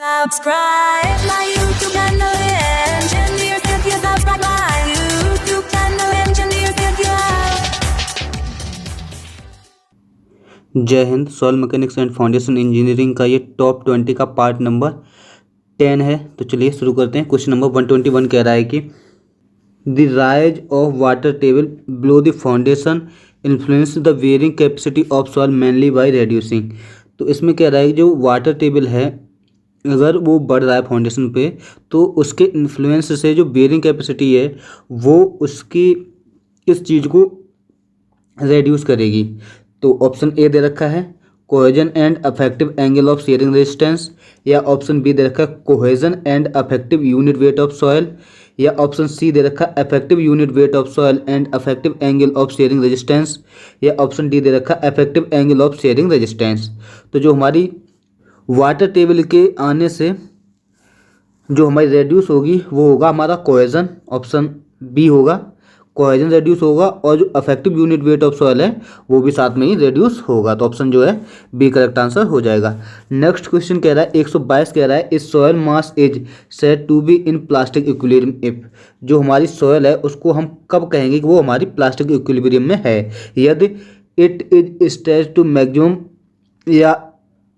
Subscribe my YouTube channel, Engineers if you subscribe my YouTube channel, Engineers if you have। जय Hind. Soil mechanics and foundation engineering का ये top 20 का part number 10 है। तो चलिए शुरू करते हैं। क्वेश्चन नंबर 121 कह रहा है कि the rise of water table below the foundation influence the wearing capacity of soil mainly by reducing. तो इसमें कह रहा है कि जो वाटर टेबल है अगर वो बढ़ रहा है फाउंडेशन पे तो उसके इन्फ्लुएंस से जो बेयरिंग कैपेसिटी है वो उसकी इस चीज़ को रेड्यूस करेगी। तो ऑप्शन ए दे रखा है cohesion and affective angle of sharing resistance, या ऑप्शन बी दे रखा है cohesion and affective unit weight of soil, या ऑप्शन सी दे रखा है affective unit weight of soil and affective angle of sharing resistance, या ऑप्शन डी दे रखा है affective angle of sharing resistance. तो जो हमारी वाटर टेबल के आने से जो हमारी रेड्यूस होगी वो होगा हमारा कोहेजन, ऑप्शन बी होगा कोहेजन रेड्यूस होगा, और जो affective unit weight of soil है वो भी साथ में ही रेड्यूस होगा। तो ऑप्शन जो है बी करेक्ट आंसर हो जाएगा। नेक्स्ट क्वेश्चन कह रहा है 122 कह रहा है इस soil mass is said to be in plastic equilibrium if. जो हमारी सॉइल है उसको हम कब कहेंगे कि वो हमारी प्लास्टिक इक्विलिब्रियम में है, यदि it is stage to maximum, या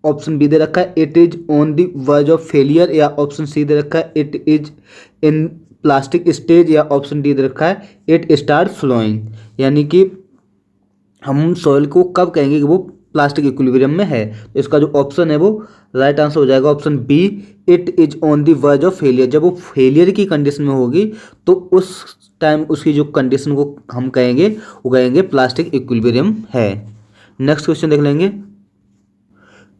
ऑप्शन बी दे रखा है it is on the verge of failure, या ऑप्शन सी दे रखा है it is in plastic stage, या ऑप्शन डी दे रखा है इट स्टार्ट फ्लोइंग। यानी कि हम सॉइल को कब कहेंगे कि वो प्लास्टिक इक्विलिब्रियम में है। तो इसका जो ऑप्शन है वो राइट आंसर हो जाएगा option B it is on the verge of failure. जब वो फेलियर की कंडीशन में होगी तो उस टाइम उसकी जो कंडीशन को हम कहेंगे वो कहेंगे प्लास्टिक इक्विलिब्रियम है। नेक्स्ट क्वेश्चन देख लेंगे।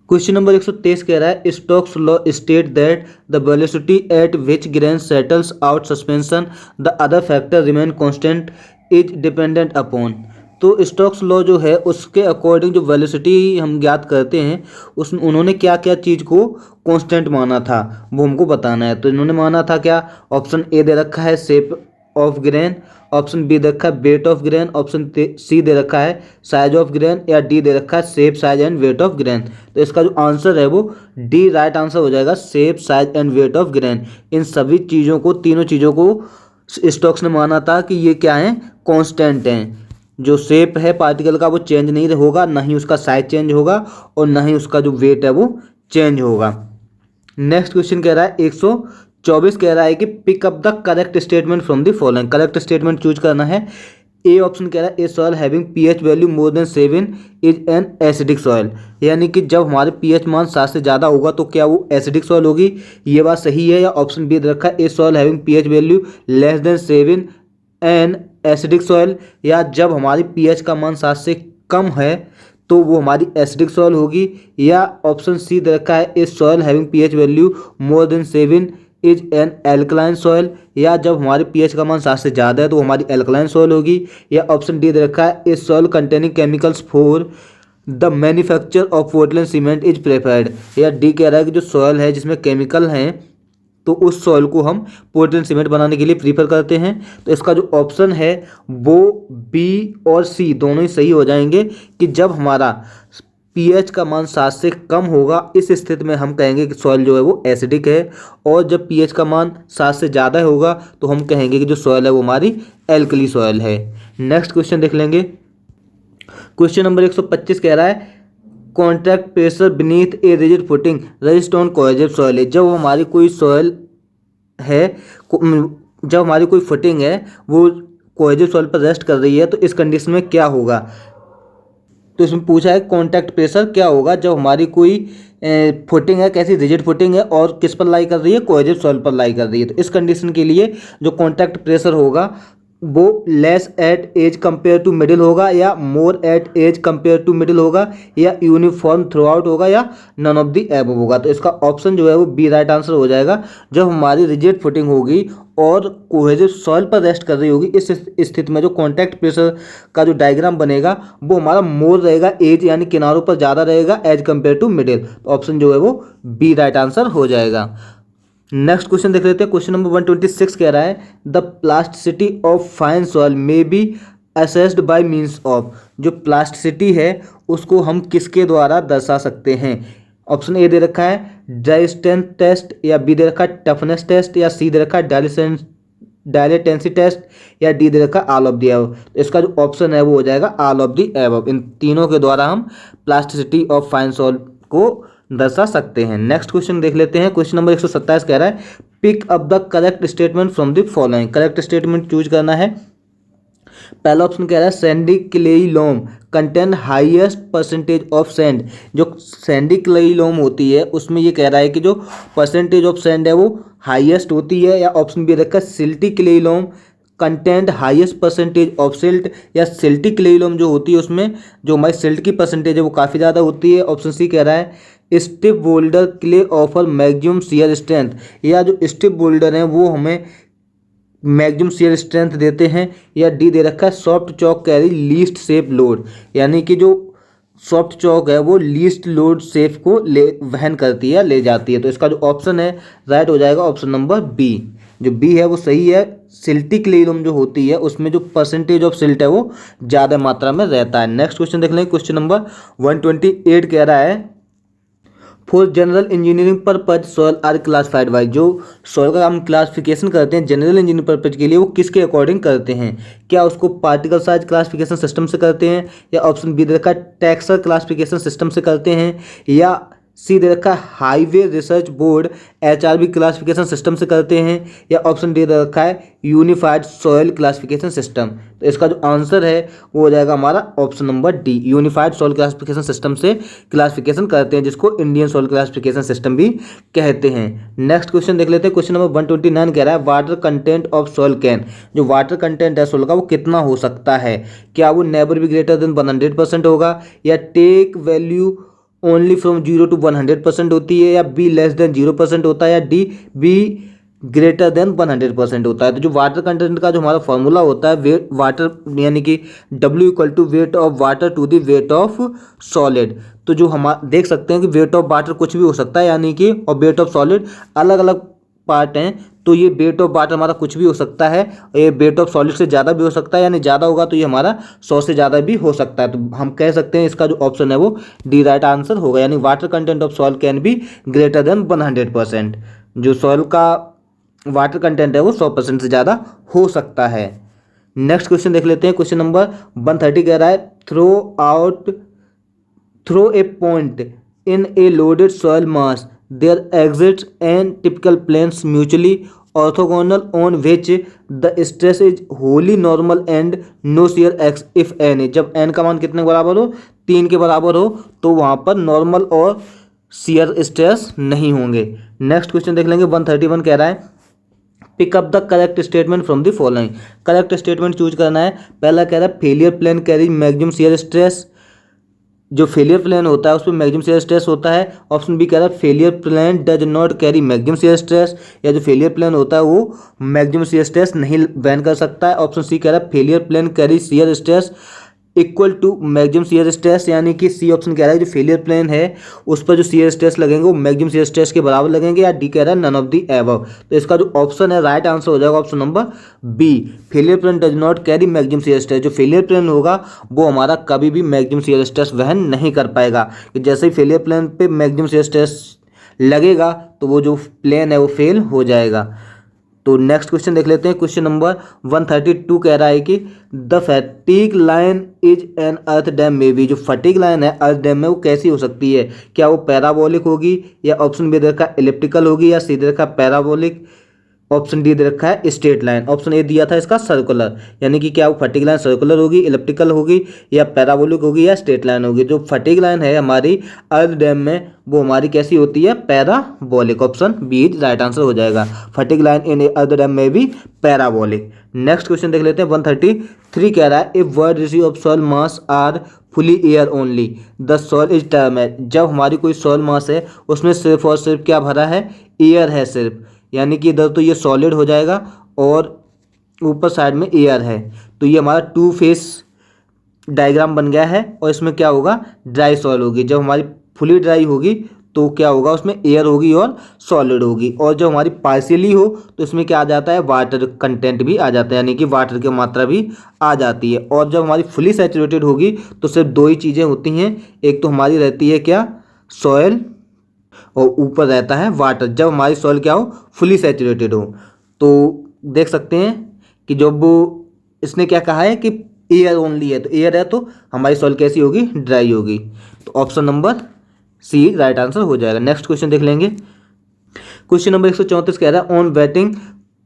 क्वेश्चन नंबर 123 कह रहा है Stokes law state that the velocity at which grain settles out suspension the other factor remain constant is dependent upon. तो स्टोक्स लॉ जो है उसके अकॉर्डिंग जो वेलोसिटी हम ज्ञात करते हैं उस उन्होंने क्या क्या चीज़ को कांस्टेंट माना था वो हमको बताना है। तो इन्होंने माना था क्या, ऑप्शन ए दे रखा है shape of grain, option B दे रखा है weight of grain, option C दे रखा है साइज ऑफ ग्रेन, या डी दे रखा है shape size and weight of grain. तो इसका जो आंसर है वो डी राइट आंसर हो जाएगा, shape size and weight of grain. इन सभी चीज़ों को, तीनों चीज़ों को स्टोक्स ने माना था कि ये क्या है, कांस्टेंट हैं। जो शेप है पार्टिकल का वो चेंज नहीं होगा, ना ही उसका साइज चेंज होगा और ना ही उसका जो वेट है वो चेंज होगा। नेक्स्ट क्वेश्चन कह रहा है 124 कह रहा है कि pick up the correct statement from the following. Correct statement choose करना है। ए ऑप्शन कह रहा है a soil having pH value more than 7 is an acidic soil. यानी कि जब हमारे पीएच मान 7 से ज़्यादा होगा तो क्या वो एसिडिक सॉइल होगी, ये बात सही है। या ऑप्शन बी रखा है a soil having pH value less than 7 an acidic soil, या जब हमारी पीएच का मान 7 से कम है तो वो हमारी एसिडिक सॉइल होगी। या ऑप्शन सी दे रखा है a soil having pH value more than 7 is an alkaline soil, या जब हमारे पीएच का मान 7 से ज़्यादा है तो वो हमारी एल्कलाइन सॉइल होगी। या ऑप्शन डी दे रखा है a soil containing chemicals for the manufacture of Portland cement is preferred. या डी कह रहा है कि जो सॉइल है जिसमें केमिकल हैं तो उस सॉइल को हम पोर्टलैंड सीमेंट बनाने के लिए प्रीफर करते हैं। तो इसका जो ऑप्शन है वो बी और सी दोनों ही सही हो जाएंगे कि जब हमारा पीएच का मान 7 से कम होगा इस स्थिति में हम कहेंगे कि सॉइल जो है वो एसिडिक है, और जब पीएच का मान 7 से ज़्यादा होगा तो हम कहेंगे कि जो सॉइल है वो हमारी एल्कली सॉइल है। नेक्स्ट क्वेश्चन देख लेंगे। क्वेश्चन नंबर 125 कह रहा है contact pressure beneath a rigid footing resist on cohesive soil है। जब हमारी कोई सॉइल है, जब हमारी कोई फुटिंग है वो कोहेसिव सॉइल पर रेस्ट कर रही है तो इस कंडीशन में क्या होगा। तो इसमें पूछा है कॉन्टैक्ट प्रेशर क्या होगा जब हमारी कोई फुटिंग है, कैसी रिजिड फुटिंग है और किस पर लाई कर रही है, कोहेसिव सॉइल पर लाई कर रही है। तो इस कंडीशन के लिए जो कॉन्टैक्ट प्रेशर होगा वो less at edge compare to middle होगा, या more at edge compare to middle होगा, या यूनिफॉर्म थ्रू आउट होगा, या नन ऑफ द एबव होगा। तो इसका ऑप्शन जो है वो बी राइट आंसर हो जाएगा। जब हमारी रिजिड फुटिंग होगी और कोहेसिव सॉइल पर रेस्ट कर रही होगी इस स्थिति में जो कॉन्टैक्ट प्रेशर का जो डायग्राम बनेगा वो हमारा मोर रहेगा, एज यानी किनारों पर ज़्यादा रहेगा एज कंपेयर टू मिडिल। तो ऑप्शन जो है वो बी राइट आंसर हो जाएगा। नेक्स्ट क्वेश्चन देख लेते हैं। क्वेश्चन नंबर 126 कह रहा है the plasticity of fine soil may be assessed by means of. जो प्लास्टिसिटी है उसको हम किसके द्वारा दर्शा सकते हैं। ऑप्शन ए दे रखा है ड्राई स्ट्रेंथ टेस्ट, या बी दे रखा है टफनेस टेस्ट, या सी दे रखा है डायलेटेंसी टेस्ट, या डी दे रखा है ऑल ऑफ दी एबव। तो इसका जो ऑप्शन है वो हो जाएगा ऑल ऑफ दी एबव। इन तीनों के द्वारा हम प्लास्टिसिटी ऑफ फाइन सॉल्व को दर्शा सकते हैं। नेक्स्ट क्वेश्चन देख लेते हैं। क्वेश्चन नंबर 127 कह रहा है pick up the correct statement from the following. Correct statement choose करना है। पहला ऑप्शन कह रहा है sandy clay loam contain highest percentage of sand. जो सैंडी क्लेई लोम होती है उसमें ये कह रहा है कि जो परसेंटेज ऑफ सैंड है वो हाईएस्ट होती है, या ऑप्शन बी रखा है silty clay loam content highest percentage of silt, या सिल्टी क्लेई लोम जो होती है उसमें जो हमारी सिल्ट की परसेंटेज है वो काफ़ी ज़्यादा होती है। ऑप्शन सी कह रहा है stiff boulder clay offer maximum shear strength, या जो स्टिफ बोल्डर हैं वो हमें मैक्सिमम शियर स्ट्रेंथ देते हैं, या डी दे रखा है soft chalk carry least safe load, यानी कि जो सॉफ्ट चॉक है वो लीस्ट लोड सेफ को वहन करती है, ले जाती है। तो इसका जो ऑप्शन है राइट हो जाएगा ऑप्शन नंबर बी। जो बी है वो सही है। सिल्टी क्लेई लोम जो होती है उसमें जो परसेंटेज ऑफ सिल्ट है वो ज़्यादा मात्रा में रहता है। नेक्स्ट क्वेश्चन देख लेंगे। क्वेश्चन नंबर 128 कह रहा है for general engineering purpose soil are classified by. जो सॉइल का हम क्लासिफिकेशन करते हैं जनरल इंजीनियरिंग पर्पज के लिए वो किसके अकॉर्डिंग करते हैं? क्या उसको पार्टिकल साइज क्लासिफिकेशन सिस्टम से करते हैं, या ऑप्शन बी दे रखा है टेक्सचर क्लासिफिकेशन सिस्टम से करते हैं, या सी दे रखा है highway research board HRB classification system से करते हैं, या ऑप्शन डी दे रखा है यूनिफाइड सॉइल क्लासिफिकेशन सिस्टम। तो इसका जो आंसर है वो हो जाएगा हमारा option number D, unified soil classification system से क्लासिफिकेशन करते हैं, जिसको इंडियन सॉइल क्लासिफिकेशन सिस्टम भी कहते हैं। नेक्स्ट क्वेश्चन देख लेते हैं। क्वेश्चन नंबर 129 कह रहा है water content of soil can. जो वाटर कंटेंट है सॉइल का वो कितना हो सकता है? क्या वो नेवर बी ग्रेटर देन 100% होगा, या take value only from 0 to 100% होती है, या बी लेस देन 0% होता है, या डी बी ग्रेटर देन 100% होता है? तो जो वाटर कंटेंट का जो हमारा फॉर्मूला होता है वेट वाटर यानी कि W equal to weight of water to the weight of solid. तो जो हम देख सकते हैं कि वेट ऑफ वाटर कुछ भी हो सकता है, यानी कि और वेट ऑफ सॉलिड अलग अलग पार्ट हैं। तो ये वेट ऑफ वाटर हमारा कुछ भी हो सकता है, ये वेट ऑफ सॉलिड से ज़्यादा भी हो सकता है, यानी ज़्यादा होगा तो ये हमारा 100 से ज़्यादा भी हो सकता है। तो हम कह सकते हैं इसका जो ऑप्शन है वो डी राइट आंसर होगा, यानी water content of soil can be greater than 100%। जो सॉइल का वाटर कंटेंट है वो 100% से ज़्यादा हो सकता है। नेक्स्ट क्वेश्चन देख लेते हैं। क्वेश्चन नंबर 130 कह रहा है through a point in a loaded soil mass their exits and typical planes mutually orthogonal on which the stress is wholly normal and no shear x if n। जब n का मान कितने के बराबर हो? 3 के बराबर हो तो वहाँ पर नॉर्मल और shear स्ट्रेस नहीं होंगे। नेक्स्ट क्वेश्चन देख लेंगे। 131 कह रहा है pick up the correct statement from the following. Correct statement choose करना है। पहला कह रहा है failure plane carry maximum shear stress. जो फेलियर प्लेन होता है उस पर मैक्सिमम शियर स्ट्रेस होता है। ऑप्शन बी कह रहा है failure plane does not carry maximum shear stress, या जो फेलियर प्लेन होता है वो मैक्सिमम शियर स्ट्रेस नहीं वहन कर सकता है। ऑप्शन सी कह रहा है failure plane carry shear stress equal to maximum shear stress, यानी कि सी ऑप्शन कह रहा है जो फेलियर प्लेन है उस पर जो शियर स्ट्रेस लगेंगे वो मैक्सिमम शियर स्ट्रेस के बराबर लगेंगे, या डी कह रहा है नन ऑफ दी एबव। तो इसका जो ऑप्शन है राइट आंसर हो जाएगा option number B, failure plane does not carry maximum shear stress. जो फेलियर प्लेन होगा वो हमारा कभी भी मैक्सिमम शियर स्ट्रेस वहन नहीं कर पाएगा, कि जैसे ही फेलियर प्लेन पे मैक्सिमम शियर स्ट्रेस लगेगा तो वो जो प्लेन है वो फेल हो जाएगा। तो नेक्स्ट क्वेश्चन देख लेते हैं। क्वेश्चन नंबर 132 कह रहा है कि the fatigue line is an earth dam में बी। जो फैटिग लाइन है अर्थ डैम में वो कैसी हो सकती है? क्या वो पैराबोलिक होगी, या ऑप्शन बी दे रखा है इलिप्टिकल होगी, या सी दे रखा है पैराबोलिक, ऑप्शन डी दे रखा है स्ट्रेट लाइन। ऑप्शन ए दिया था इसका सर्कुलर, यानी कि क्या वो फटीग लाइन सर्कुलर होगी, इलिप्टिकल होगी, या पैराबोलिक होगी, या स्ट्रेट लाइन होगी। जो फटीग लाइन है हमारी अर्थ डैम में वो हमारी कैसी होती है? Parabolic. Option B right answer हो जाएगा। Phreatic line in earth dam में भी पैराबोलिक। नेक्स्ट क्वेश्चन देख लेते हैं। 133 कह रहा है if void ratio of soil mass are fully air only the soil is term है। जब हमारी कोई सॉइल मास है उसमें सिर्फ और सिर्फ क्या भरा है? एयर है सिर्फ, यानी कि इधर तो ये सॉलिड हो जाएगा और ऊपर साइड में एयर है। तो ये हमारा 2 फेस डायग्राम बन गया है, और इसमें क्या होगा? ड्राई सॉइल होगी। जब हमारी फुली ड्राई होगी तो क्या होगा? उसमें एयर होगी और सॉलिड होगी। और जब हमारी पार्शियली हो तो इसमें क्या आ जाता है? वाटर कंटेंट भी आ जाता है, यानी कि वाटर की मात्रा भी आ जाती है। और जब हमारी फुली सैचुरेटेड होगी तो सिर्फ 2 ही चीज़ें होती हैं। एक तो हमारी रहती है क्या? सॉइल और ऊपर रहता है वाटर, जब हमारी सॉइल क्या हो, फुली सैचुरेटेड हो। तो देख सकते हैं कि जब इसने क्या कहा है कि एयर ओनली है, तो एयर है तो हमारी सॉइल कैसी होगी, ड्राई होगी। तो option number C right answer हो जाएगा। नेक्स्ट क्वेश्चन देख लेंगे। क्वेश्चन नंबर 134 कह रहा है ऑन वेटिंग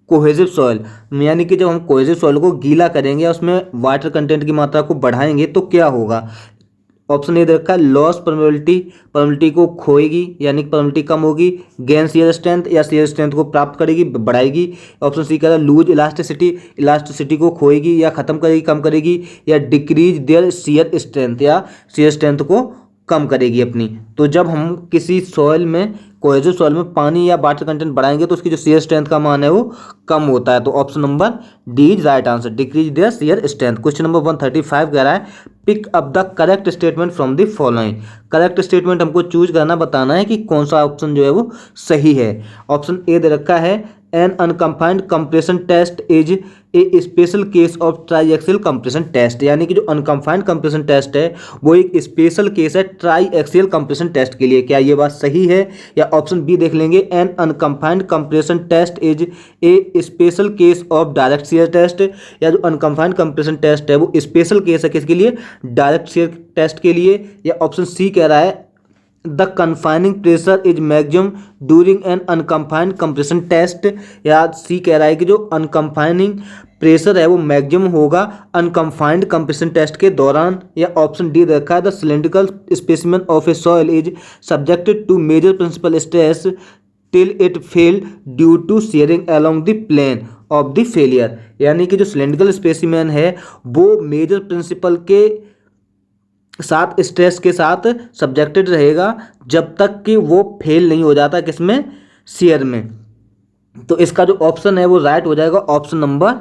कोहेसिव सॉइल, यानी कि जब हम कोहेसिव सॉइल को गीला करेंगे और उसमें वाटर कंटेंट की मात्रा को बढ़ाएंगे तो क्या होगा। ऑप्शन ए दे रखा है लॉस परमेबिलिटी, परमेबिलिटी को खोएगी यानी कि परमेबिलिटी कम होगी, गेन शियर स्ट्रेंथ या शियर स्ट्रेंथ को प्राप्त करेगी, बढ़ाएगी। ऑप्शन सी कह रहा है लूज इलास्टिसिटी, इलास्टिसिटी को खोएगी या खत्म करेगी, कम करेगी, या डिक्रीज देयर शियर स्ट्रेंथ या शियर स्ट्रेंथ को कम करेगी अपनी। तो जब हम किसी सॉइल में, कोहेसिव सॉइल में पानी या वाटर कंटेंट बढ़ाएंगे तो उसकी जो शियर स्ट्रेंथ का मान है वो कम होता है। तो option number D is right answer, decrease their shear strength. Question number 135 कह रहा है pick up the correct statement from the following. Correct statement हमको चूज करना, बताना है कि कौन सा ऑप्शन जो है वो सही है। ऑप्शन ए दे रखा है an unconfined compression test is a special case of triaxial compression test, यानी कि जो अनकम्फाइंड कंप्रेशन टेस्ट है वो एक स्पेशल केस है ट्राईएक्सियल कंप्रेशन टेस्ट के लिए। क्या ये बात सही है? या ऑप्शन बी देख लेंगे an unconfined compression test is a special case of direct shear test, या जो अनकम्फाइंड कंप्रेशन टेस्ट है वो स्पेशल केस है किसके लिए, डायरेक्ट शियर टेस्ट के लिए। या ऑप्शन सी कह रहा है the confining pressure is maximum during an unconfined compression test, या सी कह रहा है कि जो अनकम्फाइनिंग प्रेशर है वो मैक्सिमम होगा अनकम्फाइंड कंप्रेशन टेस्ट के दौरान। या ऑप्शन डी रखा है the cylindrical specimen of a soil is subjected to major principal stress till it fail due to shearing along the plane of the failure, यानी कि जो सिलेंड्रिकल स्पेसिमेन है वो मेजर प्रिंसिपल के साथ, स्ट्रेस के साथ सब्जेक्टेड रहेगा जब तक कि वो फेल नहीं हो जाता किसमें, शेयर में। तो इसका जो ऑप्शन है वो राइट हो जाएगा ऑप्शन नंबर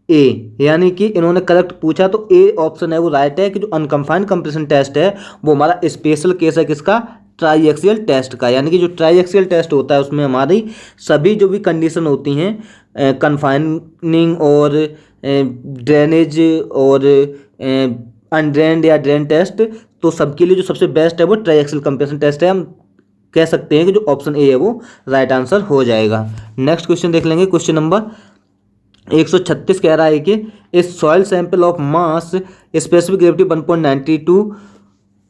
ए, यानी कि इन्होंने करेक्ट पूछा तो ए ऑप्शन है वो राइट है कि जो अनकम्फाइंड कंप्रेशन टेस्ट है वो हमारा स्पेशल केस है किसका, ट्राईएक्सियल टेस्ट का। यानी कि जो ट्राईएक्सियल टेस्ट होता है उसमें हमारी सभी जो भी कंडीशन होती हैं कन्फाइनिंग और ड्रेनेज और अनड्रेन्ड या ड्रेन टेस्ट, तो सबके लिए जो सबसे बेस्ट है वो ट्राईएक्सियल कंप्रेशन टेस्ट है। हम कह सकते हैं कि जो ऑप्शन ए है वो राइट आंसर हो जाएगा। नेक्स्ट क्वेश्चन देख लेंगे। क्वेश्चन नंबर 136 कह रहा है कि a soil sample of mass specific gravity 1.92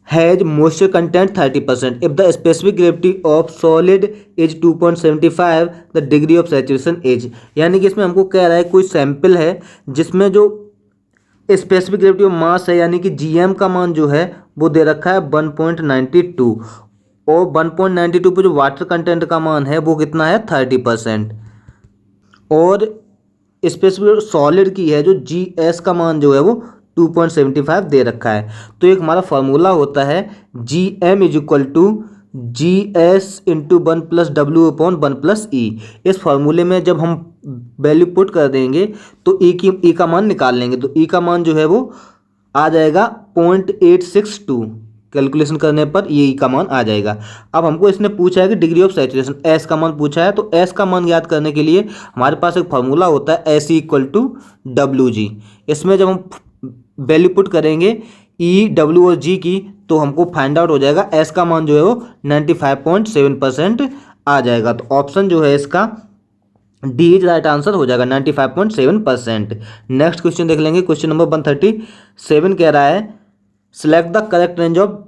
has moisture content 30%, if the specific gravity of solid is 2.75 the degree of saturation is, यानी कि इसमें हमको कह रहा है कोई सैंपल है जिसमें जो स्पेसिफिक ग्रेविटी ऑफ मास है यानी कि जीएम का मान जो है वो दे रखा है 1.92 और 1.92 पे जो वाटर कंटेंट का मान है वो कितना है 30%, और स्पेसिफिक सॉलिड की है जो जीएस का मान जो है वो 2.75 दे रखा है। तो एक हमारा फॉर्मूला होता है GM is equal to GS into 1 plus W upon 1 plus e. इस फॉर्मूले में जब हम वैल्यू पुट कर देंगे तो ई का मान निकाल लेंगे, तो ई का मान जो है वो आ जाएगा 0.862, कैलकुलेशन करने पर ये ई का मान आ जाएगा। अब हमको इसने पूछा है कि डिग्री ऑफ सैचुरेशन एस का मान पूछा है, तो एस का मान ज्ञात करने के लिए हमारे पास एक फार्मूला होता है एस इक्वल टू WG। इसमें जब हम वैल्यू पुट करेंगे ई, डब्ल्यू और जी की, तो हमको फाइंड आउट हो जाएगा एस का मान जो है वो 95.7% आ जाएगा। तो ऑप्शन जो है इसका डी इज राइट आंसर हो जाएगा 95.7%। नेक्स्ट क्वेश्चन देख लेंगे। क्वेश्चन नंबर 137 कह रहा है select the correct range of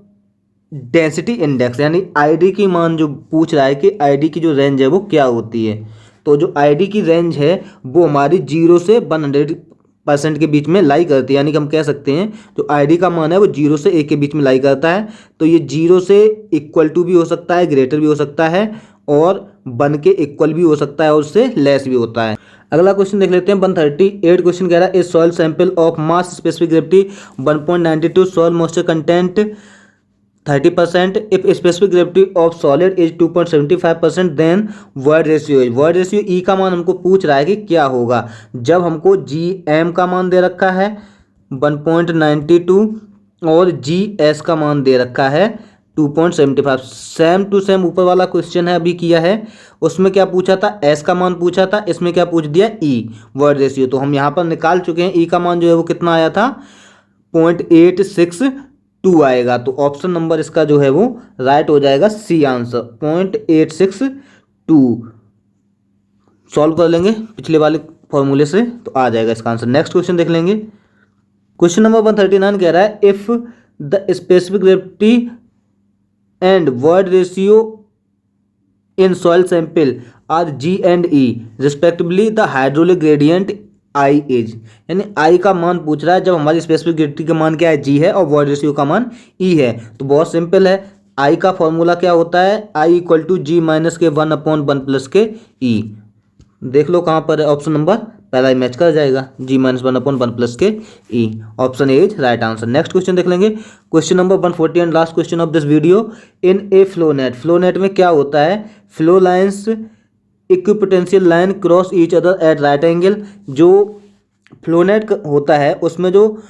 density index, यानी आईडी की मान जो पूछ रहा है कि आईडी की जो रेंज है वो क्या होती है। तो जो आईडी की रेंज है वो हमारी 0 से 100% के बीच में लाई करती है, यानी कि हम कह सकते हैं जो आईडी का मान है वो 0 से 1 के बीच में लाई करता है। तो ये 0 से इक्वल टू भी हो सकता है, ग्रेटर भी हो सकता है, और 1 के इक्वल भी हो सकता है, और उससे लेस भी होता है। अगला क्वेश्चन देख लेते हैं। 138 क्वेश्चन कह रहा है a soil sample of mass specific gravity 1.92 soil moisture content 30%, if specific gravity of solid is 2.75% then void ratio is. Void ratio e का मान हमको पूछ रहा है कि क्या होगा, जब हमको जी एम का मान दे रखा है 1.92 और जी एस का मान दे रखा है 2.75। सेम टू सेम ऊपर वाला क्वेश्चन है अभी किया है, उसमें क्या पूछा था, एस का मान पूछा था, इसमें क्या पूछ दिया, ई वॉइड रेशियो। तो हम यहाँ पर निकाल चुके हैं। ई का मान जो है वो कितना आया था 0.862 2 आएगा। तो ऑप्शन नंबर इसका जो है वो राइट हो जाएगा, सी आंसर 0.862। सॉल्व कर लेंगे पिछले वाले फॉर्मूले से तो आ जाएगा इसका आंसर। नेक्स्ट क्वेश्चन देख लेंगे। क्वेश्चन नंबर 139 कह रहा है if the specific gravity and void ratio in soil sample are G and E respectively the hydraulic gradient I is, यानी I का मान पूछ रहा है जब हमारी स्पेसिफिक ग्रेविटी का मान क्या है, G है, और वॉइड रेशियो का मान E है। तो बहुत सिंपल है, I का फॉर्मूला क्या होता है, I equal to G minus के 1/1 प्लस के E। देख लो कहाँ पर है, ऑप्शन नंबर पहला ही मैच कर जाएगा, G माइनस 1/1 प्लस के E। Option A is right answer. Next question देख लेंगे। Question number 140 and last question of this video. In A flow net, flow net में क्या होता है, flow lines equipotential line cross each other at right angle. जो flow net होता है उसमें जो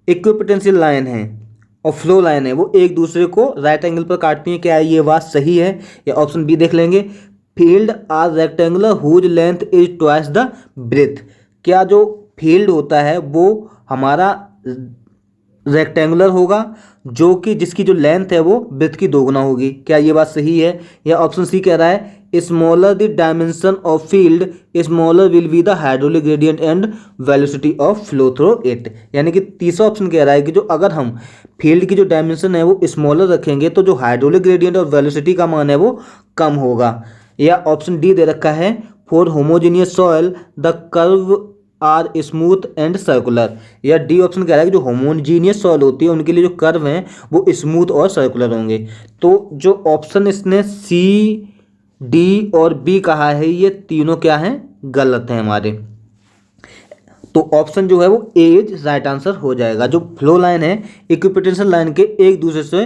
इक्विपोटेंशियल लाइन है और फ्लो लाइन है वो एक दूसरे को राइट एंगल पर काटती हैं। क्या ये बात सही है, या ऑप्शन बी देख लेंगे। Field are rectangular whose length is twice the breadth. क्या जो फील्ड होता है वो हमारा रेक्टेंगुलर होगा, जो कि जिसकी जो लेंथ है वो ब्रेथ की दोगुना होगी। क्या ये बात सही है, या ऑप्शन सी कह रहा है smaller the dimension of field smaller will be the hydraulic gradient and velocity of flow through it. यानी कि तीसरा ऑप्शन कह रहा है कि जो अगर हम फील्ड की जो डायमेंशन है वो स्मॉलर रखेंगे तो जो हाइड्रोलिक ग्रेडियंट और वेलोसिटी का मान है वो कम होगा। या ऑप्शन डी दे रखा है for homogeneous soil the curve are smooth and circular. या डी ऑप्शन कह रहा है कि जो होमोजीनियस सॉइल होती है उनके लिए जो कर्व हैं वो स्मूथ और सर्कुलर होंगे। तो जो ऑप्शन इसने सी, डी और बी कहा है ये तीनों क्या हैं, गलत हैं हमारे। तो ऑप्शन जो है वो ए इज राइट आंसर हो जाएगा। जो फ्लो लाइन है इक्विपोटेंशियल लाइन के एक दूसरे से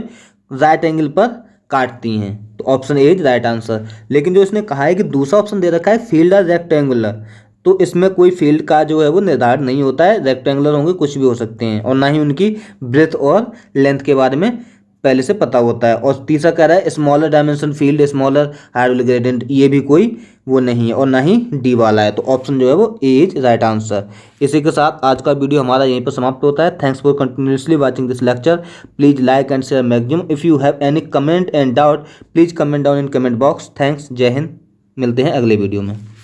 राइट एंगल पर काटती हैं, तो option A is right answer. लेकिन जो इसने कहा है कि दूसरा ऑप्शन दे रखा है फील्ड आर रेक्टेंगुलर, तो इसमें कोई फील्ड का जो है वो निर्धारण नहीं होता है, रेक्टेंगुलर होंगे कुछ भी हो सकते हैं, और ना ही उनकी ब्रेथ और लेंथ के बारे में पहले से पता होता है। और तीसरा कह रहा है smaller dimension field smaller hydraulic gradient, ये भी कोई वो नहीं है, और ना ही डी वाला है। तो ऑप्शन जो है वो ए इज राइट आंसर। इसी के साथ आज का वीडियो हमारा यहीं पर समाप्त होता है। Thanks for continuously watching this lecture. Please like and share maximum. If you have any comment and doubt please comment down in comment box. Thanks, जय हिंद। मिलते हैं अगले वीडियो में।